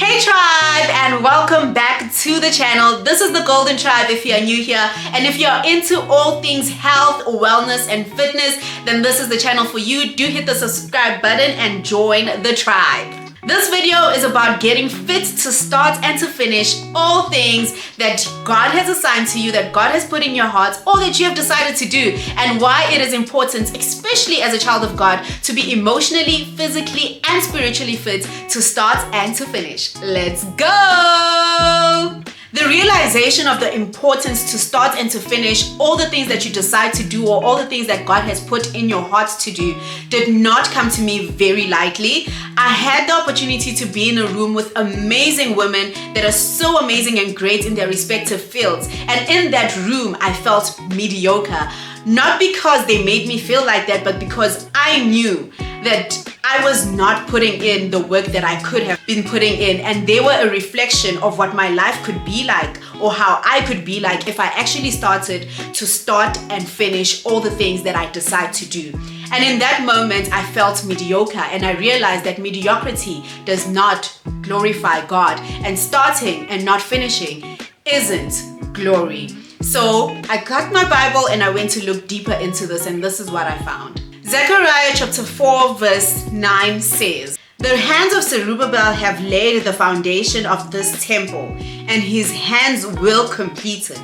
Hey tribe, and welcome back to the channel. This is the Golden Tribe if you're new here, and if you're into all things health, wellness and fitness, then this is the channel for you. Do hit the subscribe button and join the tribe. This video is about getting fit to start and to finish all things that God has assigned to you, that God has put in your heart, or that you have decided to do, and why it is important, especially as a child of God, to be emotionally, physically, and spiritually fit to start and to finish. Let's go! The realization of the importance to start and to finish all the things that you decide to do, or all the things that God has put in your heart to do, did not come to me very lightly. I had the opportunity to be in a room with amazing women that are so amazing and great in their respective fields. And in that room, I felt mediocre. Not because they made me feel like that, but because I knew that I was not putting in the work that I could have been putting in, and they were a reflection of what my life could be like, or how I could be like if I actually started to start and finish all the things that I decide to do. And in that moment, I felt mediocre, and I realized that mediocrity does not glorify God, and starting and not finishing isn't glory. So I got my Bible and I went to look deeper into this, and this is what I found. Zechariah chapter 4 verse 9 says, "The hands of Zerubbabel have laid the foundation of this temple, and his hands will complete it.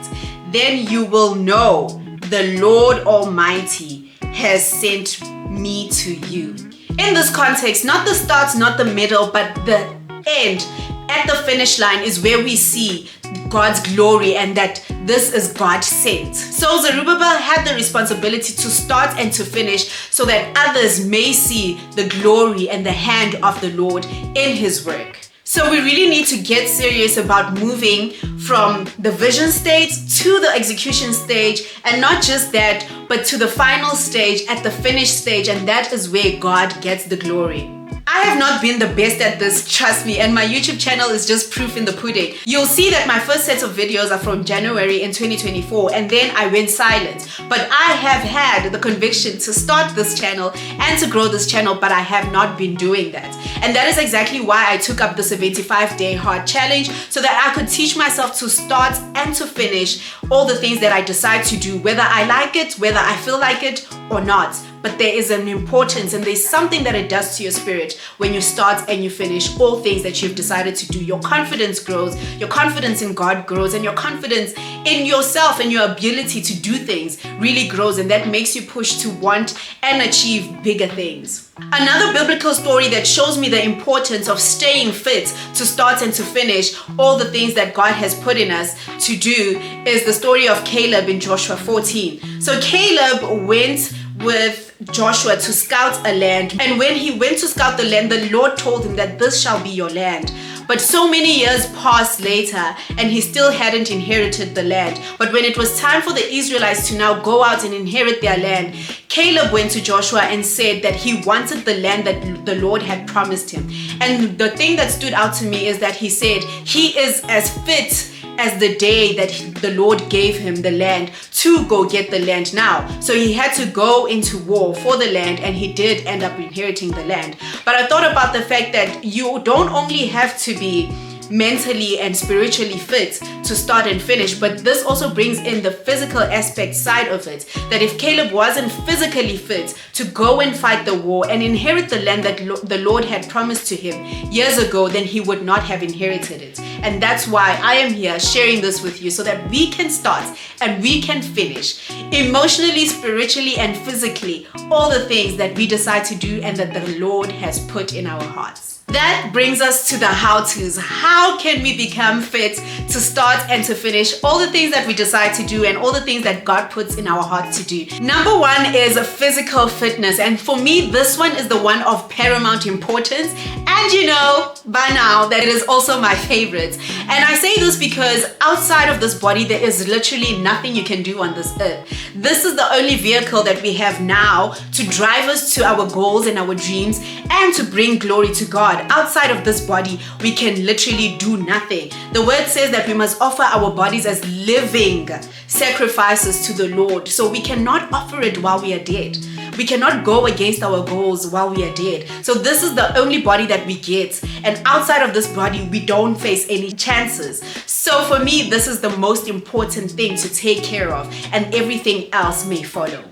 Then you will know the Lord Almighty has sent me to you." In this context, not the start, not the middle, but the end, at the finish line, is where we see God's glory, and that this is God sent. So Zerubbabel had the responsibility to start and to finish, so that others may see the glory and the hand of the Lord in his work. So we really need to get serious about moving from the vision stage to the execution stage, and not just that, but to the final stage, at the finish stage, and that is where God gets the glory. I have not been the best at this, trust me, and my YouTube channel is just proof in the pudding. You'll see that my first set of videos are from January in 2024, and then I went silent. But I have had the conviction to start this channel and to grow this channel, but I have not been doing that. And that is exactly why I took up the 75-day hard challenge, so that I could teach myself to start and to finish all the things that I decide to do, whether I like it, whether I feel like it or not. But there is an importance, and there's something that it does to your spirit when you start and you finish all things that you've decided to do. Your confidence grows, your confidence in God grows, and your confidence in yourself and your ability to do things really grows, and that makes you push to want and achieve bigger things. Another biblical story that shows me the importance of staying fit to start and to finish all the things that God has put in us to do is the story of Caleb in Joshua 14. So Caleb went with Joshua to scout a land, and when he went to scout the land, the Lord told him that this shall be your land. But so many years passed later, and he still hadn't inherited the land. But when it was time for the Israelites to now go out and inherit their land, Caleb went to Joshua and said that he wanted the land that the Lord had promised him. And the thing that stood out to me is that he said he is as fit as the day that the Lord gave him the land to go get the land now. So he had to go into war for the land, and he did end up inheriting the land. But I thought about the fact that you don't only have to be mentally and spiritually fit to start and finish, but this also brings in the physical aspect side of it, that if Caleb wasn't physically fit to go and fight the war and inherit the land that the Lord had promised to him years ago, then he would not have inherited it. And that's why I am here sharing this with you, so that we can start and we can finish emotionally, spiritually and physically all the things that we decide to do and that the Lord has put in our hearts. That brings us to the how-tos. How can we become fit to start and to finish all the things that we decide to do and all the things that God puts in our heart to do? Number one is physical fitness. And for me, this one is the one of paramount importance. And you know by now that it is also my favorite. And I say this because outside of this body, there is literally nothing you can do on this earth. This is the only vehicle that we have now to drive us to our goals and our dreams and to bring glory to God. Outside of this body, we can literally do nothing. The word says that we must offer our bodies as living sacrifices to the Lord. So we cannot offer it while we are dead. we cannot go against our goals while we are dead. So this is the only body that we get, and outside of this body we don't face any chances. So for me, this is the most important thing to take care of, and everything else may follow.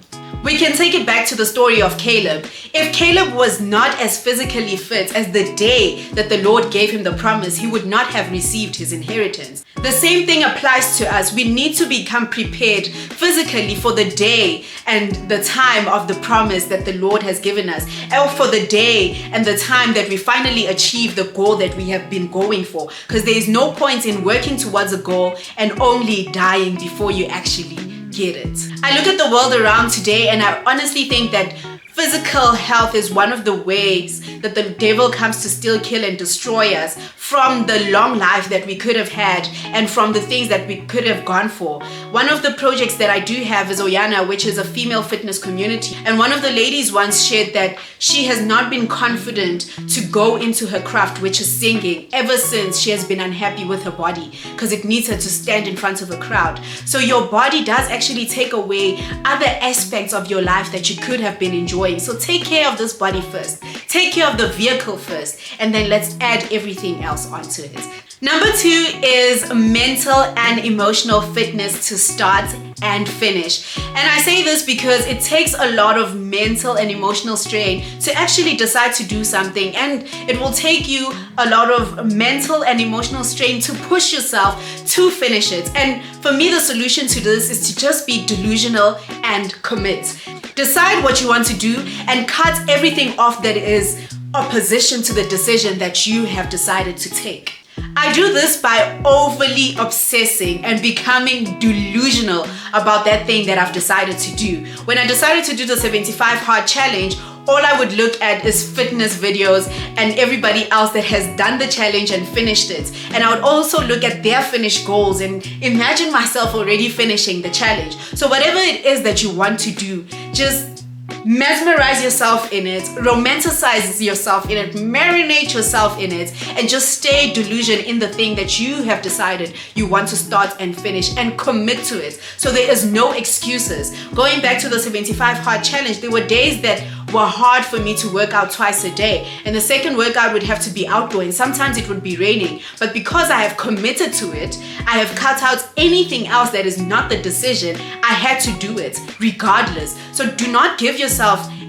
We can take it back to the story of Caleb. If Caleb was not as physically fit as the day that the Lord gave him the promise, he would not have received his inheritance. The same thing applies to us. We need to become prepared physically for the day and the time of the promise that the Lord has given us, or for the day and the time that we finally achieve the goal that we have been going for. Because there is no point in working towards a goal and only dying before you actually get it. I look at the world around today and I honestly think that physical health is one of the ways that the devil comes to steal, kill, and destroy us from the long life that we could have had and from the things that we could have gone for. One of the projects that I do have is Oyana, which is a female fitness community. And one of the ladies once shared that she has not been confident to go into her craft, which is singing, ever since she has been unhappy with her body because it needs her to stand in front of a crowd. So your body does actually take away other aspects of your life that you could have been enjoying. So take care of this body first. Take care of the vehicle first, and then let's add everything else onto it. Number 2 is mental and emotional fitness to start and finish. And I say this because it takes a lot of mental and emotional strain to actually decide to do something, and it will take you a lot of mental and emotional strain to push yourself to finish it. And for me, the solution to this is to just be delusional and commit. Decide what you want to do and cut everything off that is opposition to the decision that you have decided to take. I do this by overly obsessing and becoming delusional about that thing that I've decided to do. When I decided to do the 75 hard challenge, all I would look at is fitness videos and everybody else that has done the challenge and finished it. And I would also look at their finished goals and imagine myself already finishing the challenge. So whatever it is that you want to do, just mesmerize yourself in it, romanticize yourself in it, marinate yourself in it, and just stay delusional in the thing that you have decided you want to start and finish, and commit to it. So there is no excuses. Going back to the 75 hard challenge, there were days that were hard for me to work out twice a day, and the second workout would have to be outdoor, and sometimes it would be raining. But because I have committed to it, I have cut out anything else that is not the decision. I had to do it regardless. So do not give yourself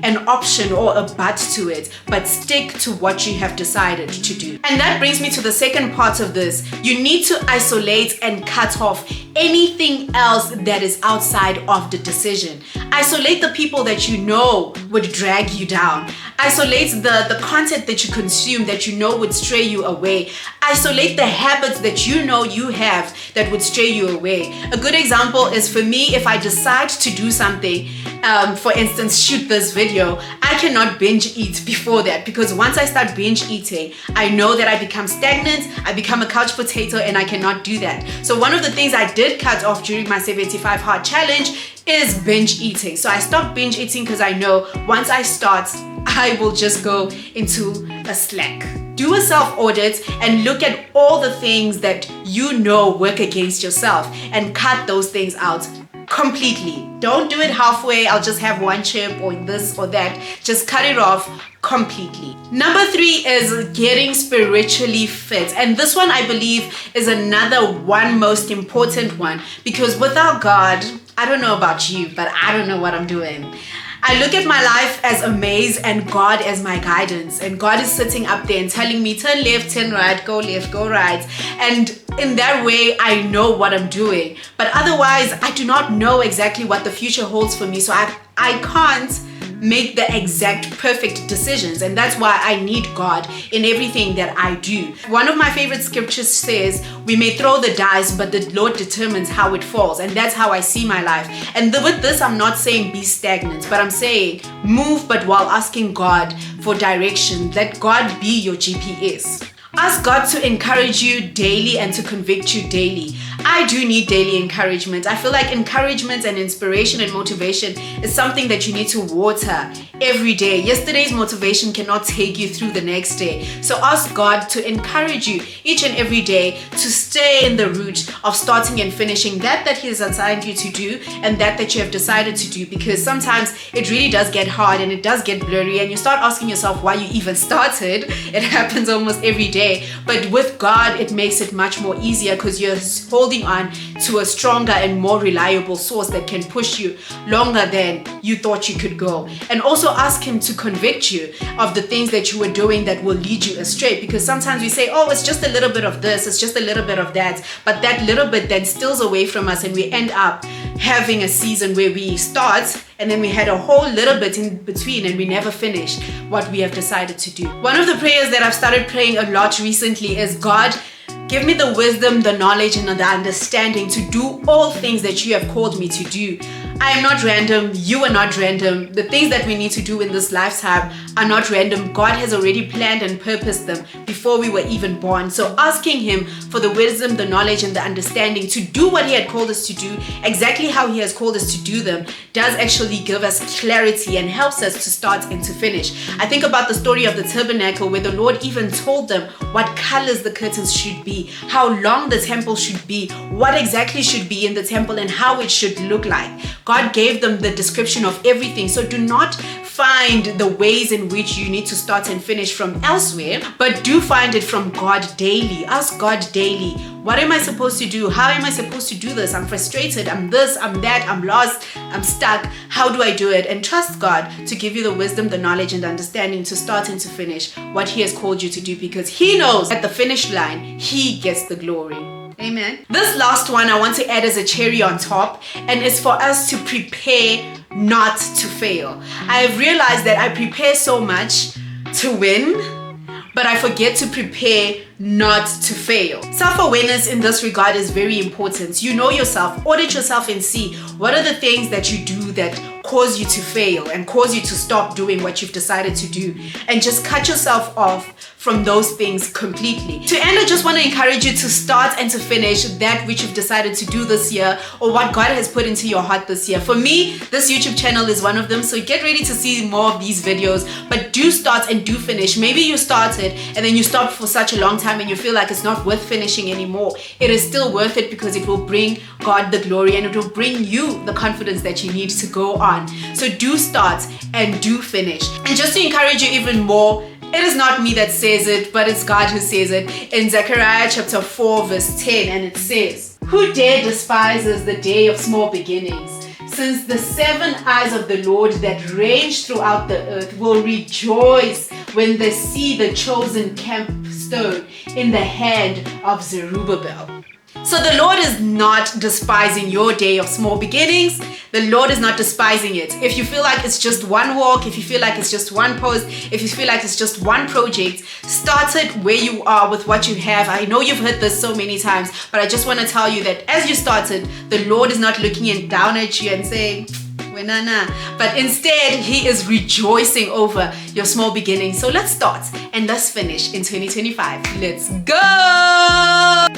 an option or a but to it, but stick to what you have decided to do. And that brings me to the second part of this. You need to isolate and cut off anything else that is outside of the decision. Isolate the people that you know would drag you down. Isolate the content that you consume that you know would stray you away. Isolate the habits that you know you have that would stray you away. A good example is, for me, if I decide to do something, for instance, shoot this video, I cannot binge eat before that, because once I start binge eating, I know that I become stagnant, I become a couch potato, and I cannot do that. So one of the things I did cut off during my 75 hard challenge is binge eating. So I stopped binge eating because I know once I start, I will just go into a slack. Do a self-audit and look at all the things that you know work against yourself and cut those things out completely. Don't do it halfway, I'll just have one chip or this or that. Just cut it off completely. Number 3 is getting spiritually fit. And this one, I believe, is another one most important one, because without God, I don't know about you, but I don't know what I'm doing. I look at my life as a maze and God as my guidance, and God is sitting up there and telling me, turn left, turn right, go left, go right. And in that way, I know what I'm doing. But otherwise, I do not know exactly what the future holds for me. So I can't make the exact perfect decisions, and that's why I need God in everything that I do. One of my favorite scriptures says, we may throw the dice, but the Lord determines how it falls. And that's how I see my life. And with this, I'm not saying be stagnant, but I'm saying move, but while asking God for direction. Let God be your GPS. Ask God to encourage you daily and to convict you daily. I do need daily encouragement. I feel like encouragement and inspiration and motivation is something that you need to water every day. Yesterday's motivation cannot take you through the next day. So ask God to encourage you each and every day to stay in the route of starting and finishing that He has assigned you to do and that you have decided to do, because sometimes it really does get hard and it does get blurry and you start asking yourself why you even started. It happens almost every day. But with God, it makes it much more easier because you're holding on to a stronger and more reliable source that can push you longer than you thought you could go. And also ask Him to convict you of the things that you were doing that will lead you astray, because sometimes we say, oh, it's just a little bit of this, it's just a little bit of that, but that little bit then steals away from us and we end up having a season where we start and then we had a whole little bit in between and we never finished what we have decided to do. One of the prayers that I've started praying a lot recently is, God, give me the wisdom, the knowledge, and the understanding to do all things that you have called me to do. I am not random. You are not random. The things that we need to do in this lifetime are not random. God has already planned and purposed them before we were even born. So asking Him for the wisdom, the knowledge, and the understanding to do what He had called us to do, exactly how He has called us to do them, does actually give us clarity and helps us to start and to finish. I think about the story of the tabernacle where the Lord even told them what colors the curtains should be, how long the temple should be, what exactly should be in the temple, and how it should look like. God gave them the description of everything. So do not find the ways in which you need to start and finish from elsewhere, but do find it from God daily. Ask God daily, what am I supposed to do? How am I supposed to do this? I'm frustrated, I'm this, I'm that, I'm lost, I'm stuck. How do I do it? And trust God to give you the wisdom, the knowledge, and the understanding to start and to finish what He has called you to do, because He knows at the finish line, He gets the glory. Amen. This last one I want to add as a cherry on top, and it's for us to prepare not to fail. I have realized that I prepare so much to win, but I forget to prepare not to fail. Self-awareness in this regard is very important. You know yourself, audit yourself and see what are the things that you do that cause you to fail and cause you to stop doing what you've decided to do, and just cut yourself off from those things completely. To end, I just want to encourage you to start and to finish that which you've decided to do this year, or what God has put into your heart this year. For me, this YouTube channel is one of them, so get ready to see more of these videos, but do start and do finish. Maybe you started and then you stopped for such a long time and you feel like it's not worth finishing anymore. It is still worth it because it will bring God the glory and it will bring you the confidence that you need to go on. So do start and do finish. And just to encourage you even more, it is not me that says it, but it's God who says it. In Zechariah chapter 4 verse 10, and it says, "Who dare despises the day of small beginnings? Since the 7 eyes of the Lord that range throughout the earth will rejoice when they see the chosen capstone in the hand of Zerubbabel." So the Lord is not despising your day of small beginnings. The Lord is not despising it. If you feel like it's just one walk, if you feel like it's just one post, if you feel like it's just one project, start it where you are with what you have. I know you've heard this so many times, but I just want to tell you that as you started, the Lord is not looking down at you and saying, "Wenana," but instead He is rejoicing over your small beginnings. So let's start and let's finish in 2025. Let's go!